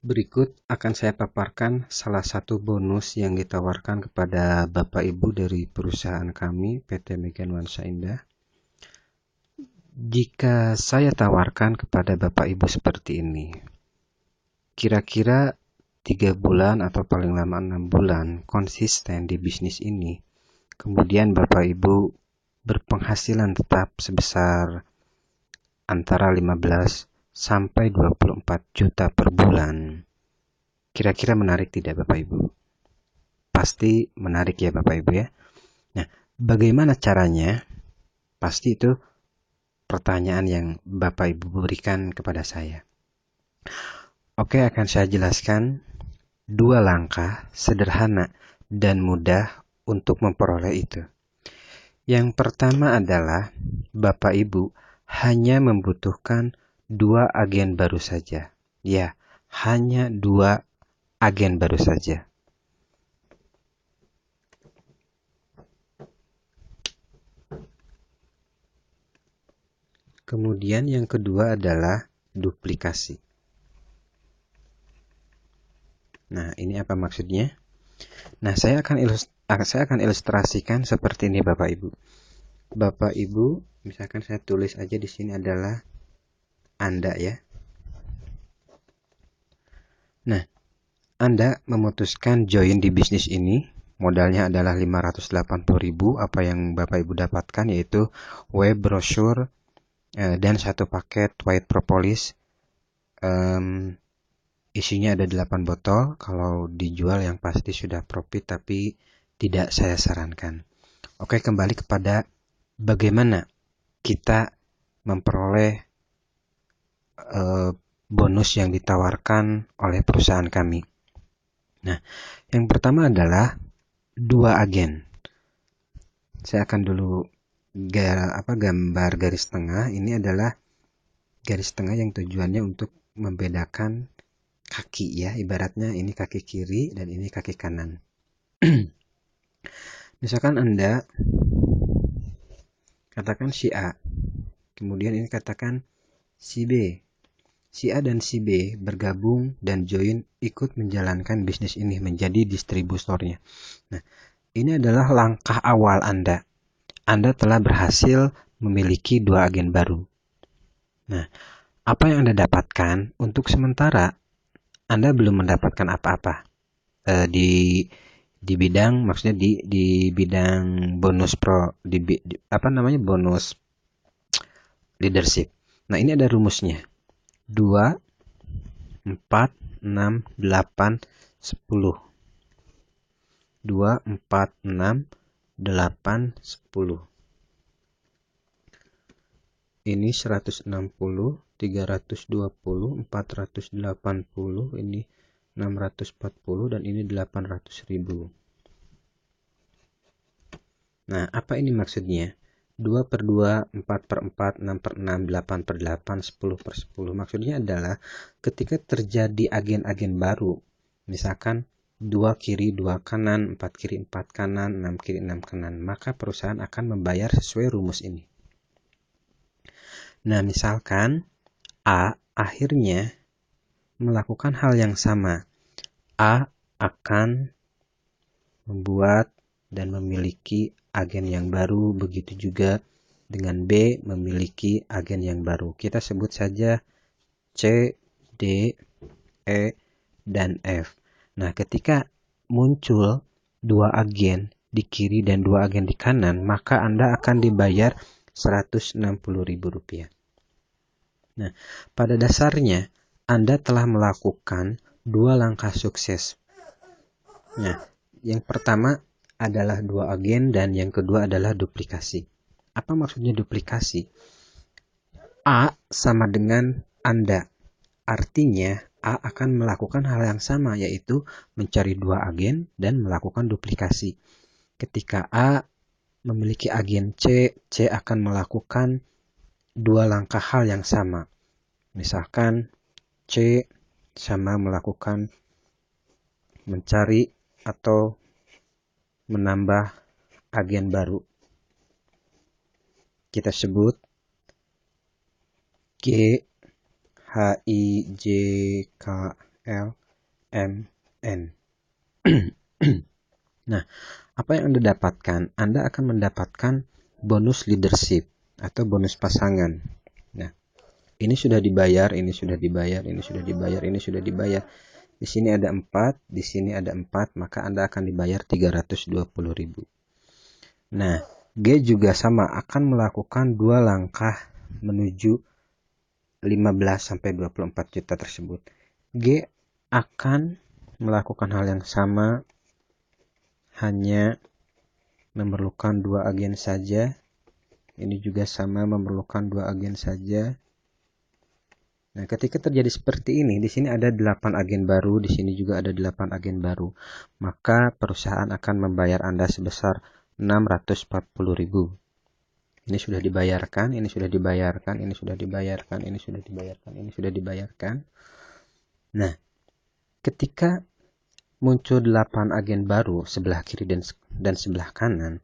Berikut akan saya paparkan salah satu bonus yang ditawarkan kepada Bapak Ibu dari perusahaan kami, PT Mega Nuansa Indah. Jika saya tawarkan kepada Bapak Ibu seperti ini, kira-kira 3 bulan atau paling lama 6 bulan konsisten di bisnis ini, kemudian Bapak Ibu berpenghasilan tetap sebesar antara 15 sampai 24 juta per bulan. Kira-kira menarik tidak Bapak Ibu? Pasti menarik ya Bapak Ibu ya. Nah, bagaimana caranya? Pasti itu pertanyaan yang Bapak Ibu berikan kepada saya. Oke, akan saya jelaskan 2 langkah sederhana dan mudah untuk memperoleh itu. Yang pertama adalah Bapak Ibu hanya membutuhkan 2 agen baru saja. Ya, hanya 2 agen baru saja. Kemudian yang kedua adalah duplikasi. Nah, ini apa maksudnya? Nah, saya akan ilustrasikan seperti ini Bapak Ibu. Bapak Ibu, misalkan saya tulis aja di sini adalah Anda ya. Nah, Anda memutuskan join di bisnis ini. Modalnya adalah 580.000. Apa yang Bapak Ibu dapatkan yaitu web brosur dan 1 paket white propolis. Isinya ada 8 botol. Kalau dijual yang pasti sudah profit, tapi tidak saya sarankan. Oke, kembali kepada bagaimana kita memperoleh bonus yang ditawarkan oleh perusahaan kami. Nah, yang pertama adalah 2 agen. Saya akan dulu gambar garis tengah. Ini adalah garis tengah yang tujuannya untuk membedakan kaki ya. Ibaratnya ini kaki kiri dan ini kaki kanan. Misalkan Anda katakan si A, kemudian ini katakan si B. Si A dan si B bergabung dan join ikut menjalankan bisnis ini menjadi distributornya. Nah, ini adalah langkah awal Anda. Anda telah berhasil memiliki 2 agen baru. Nah, apa yang Anda dapatkan? Untuk sementara, Anda belum mendapatkan apa-apa di bidang, maksudnya di bidang bonus bonus leadership. Nah, ini ada rumusnya. 2, 4, 6, 8, 10. 2, 4, 6, 8, 10. Ini 160, 320, 480, ini 640, dan ini 800.000. Nah, apa ini maksudnya? 2 per 2, 4 per 4, 6 per 6, 8 per 8, 10 per 10. Maksudnya adalah ketika terjadi agen-agen baru, misalkan 2 kiri 2 kanan, 4 kiri 4 kanan, 6 kiri 6 kanan, maka perusahaan akan membayar sesuai rumus ini. Nah, misalkan A akhirnya melakukan hal yang sama. A akan membuat dan memiliki agen yang baru, begitu juga dengan B memiliki agen yang baru. Kita sebut saja C, D, E, dan F. Nah, ketika muncul 2 agen di kiri dan 2 agen di kanan, maka Anda akan dibayar Rp160.000. Nah, pada dasarnya Anda telah melakukan 2 langkah sukses. Nah, yang pertama adalah 2 agen dan yang kedua adalah duplikasi. Apa maksudnya duplikasi? A sama dengan Anda. Artinya A akan melakukan hal yang sama, yaitu mencari 2 agen dan melakukan duplikasi. Ketika A memiliki agen C, C akan melakukan 2 langkah hal yang sama. Misalkan C sama melakukan mencari atau menambah agen baru. Kita sebut G, H, I, J, K, L, M, N. Nah, apa yang Anda dapatkan? Anda akan mendapatkan bonus leadership atau bonus pasangan. Nah, ini sudah dibayar, ini sudah dibayar, ini sudah dibayar, ini sudah dibayar. Di sini ada 4, di sini ada 4, maka Anda akan dibayar 320.000. Nah, G juga sama, akan melakukan 2 langkah menuju 15-24 juta tersebut. G akan melakukan hal yang sama, hanya memerlukan 2 agen saja. Ini juga sama, memerlukan 2 agen saja. Nah, ketika terjadi seperti ini, di sini ada 8 agen baru, di sini juga ada 8 agen baru. Maka perusahaan akan membayar Anda sebesar 640.000. Ini sudah dibayarkan, ini sudah dibayarkan, ini sudah dibayarkan, ini sudah dibayarkan, ini sudah dibayarkan. Nah, ketika muncul 8 agen baru sebelah kiri dan sebelah kanan,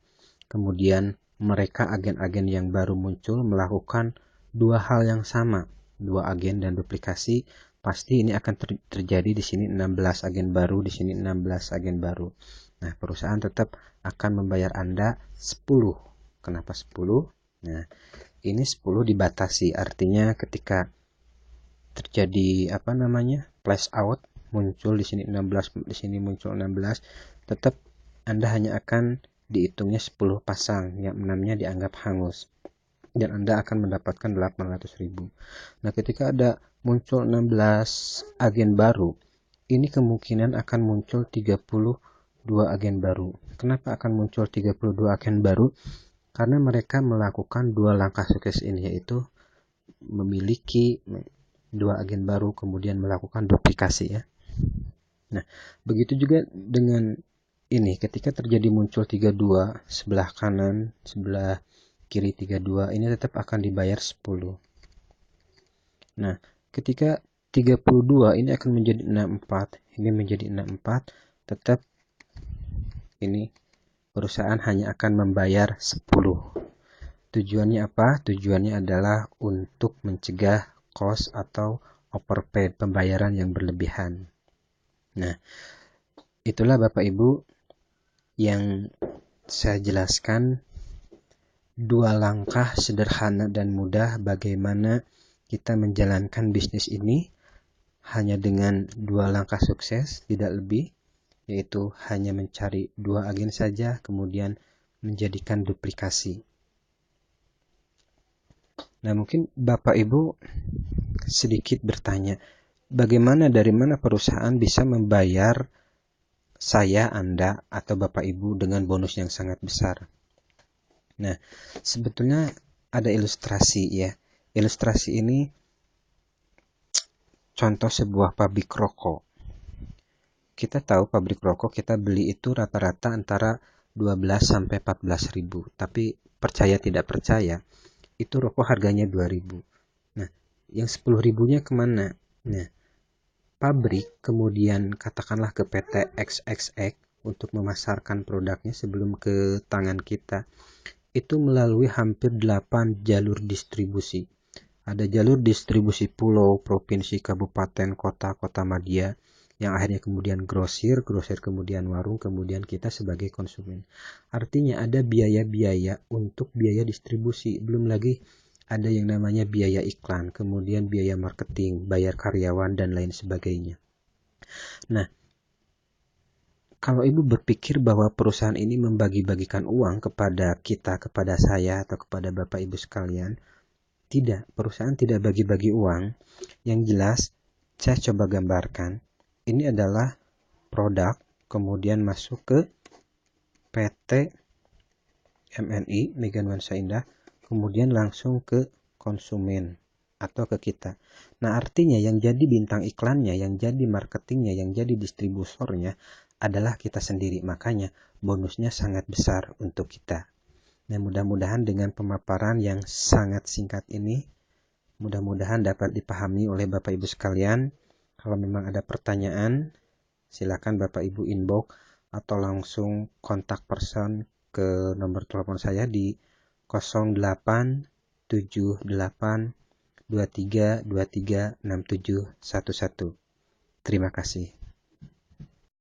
kemudian mereka agen-agen yang baru muncul melakukan 2 hal yang sama, 2 agen dan duplikasi, pasti ini akan terjadi di sini 16 agen baru, di sini 16 agen baru. Nah, perusahaan tetap akan membayar Anda 10. Kenapa 10? Nah, ini 10 dibatasi, artinya ketika terjadi flash out, muncul di sini 16, di sini muncul 16, tetap Anda hanya akan dihitungnya 10 pasang, yang 6-nya dianggap hangus. Dan Anda akan mendapatkan 800.000. Nah, ketika ada muncul 16 agen baru, ini kemungkinan akan muncul 32 agen baru. Kenapa akan muncul 32 agen baru? Karena mereka melakukan 2 langkah sukses ini, yaitu memiliki 2 agen baru kemudian melakukan duplikasi ya. Nah, begitu juga dengan ini, ketika terjadi muncul 32 sebelah kanan, sebelah kiri 32, ini tetap akan dibayar 10. Nah, ketika 32 ini akan menjadi 64, ini menjadi 64, tetap ini perusahaan hanya akan membayar 10. Tujuannya apa? Tujuannya adalah untuk mencegah cost atau overpaid, pembayaran yang berlebihan. Nah, itulah Bapak Ibu yang saya jelaskan, 2 langkah sederhana dan mudah bagaimana kita menjalankan bisnis ini hanya dengan 2 langkah sukses, tidak lebih, yaitu hanya mencari 2 agen saja, kemudian menjadikan duplikasi. Nah, mungkin Bapak Ibu sedikit bertanya, bagaimana, dari mana perusahaan bisa membayar saya, Anda, atau Bapak Ibu dengan bonus yang sangat besar? Nah, sebetulnya ada ilustrasi ya. Ilustrasi ini contoh sebuah pabrik rokok. Kita tahu pabrik rokok kita beli itu rata-rata antara 12 sampai 14 ribu. Tapi percaya tidak percaya, itu rokok harganya 2 ribu. Nah, yang 10 ribunya kemana? Nah, pabrik kemudian katakanlah ke PT XXX untuk memasarkan produknya sebelum ke tangan kita. Itu melalui hampir 8 jalur distribusi. Ada jalur distribusi pulau, provinsi, kabupaten, kota, kota madya, yang akhirnya kemudian grosir kemudian warung, kemudian kita sebagai konsumen. Artinya ada biaya-biaya untuk biaya distribusi, belum lagi ada yang namanya biaya iklan, kemudian biaya marketing, bayar karyawan, dan lain sebagainya. Nah, kalau Ibu berpikir bahwa perusahaan ini membagi-bagikan uang kepada kita, kepada saya, atau kepada Bapak Ibu sekalian, tidak, perusahaan tidak bagi-bagi uang. Yang jelas, saya coba gambarkan. Ini adalah produk, kemudian masuk ke PT MNI, Mega Nuansa Indah, kemudian langsung ke konsumen atau ke kita. Nah, artinya yang jadi bintang iklannya, yang jadi marketingnya, yang jadi distributornya adalah kita sendiri. Makanya bonusnya sangat besar untuk kita. Nah, mudah-mudahan dengan pemaparan yang sangat singkat ini, mudah-mudahan dapat dipahami oleh Bapak Ibu sekalian. Kalau memang ada pertanyaan, silakan Bapak Ibu inbox atau langsung kontak person ke nomor telepon saya di 087823236711. Terima kasih.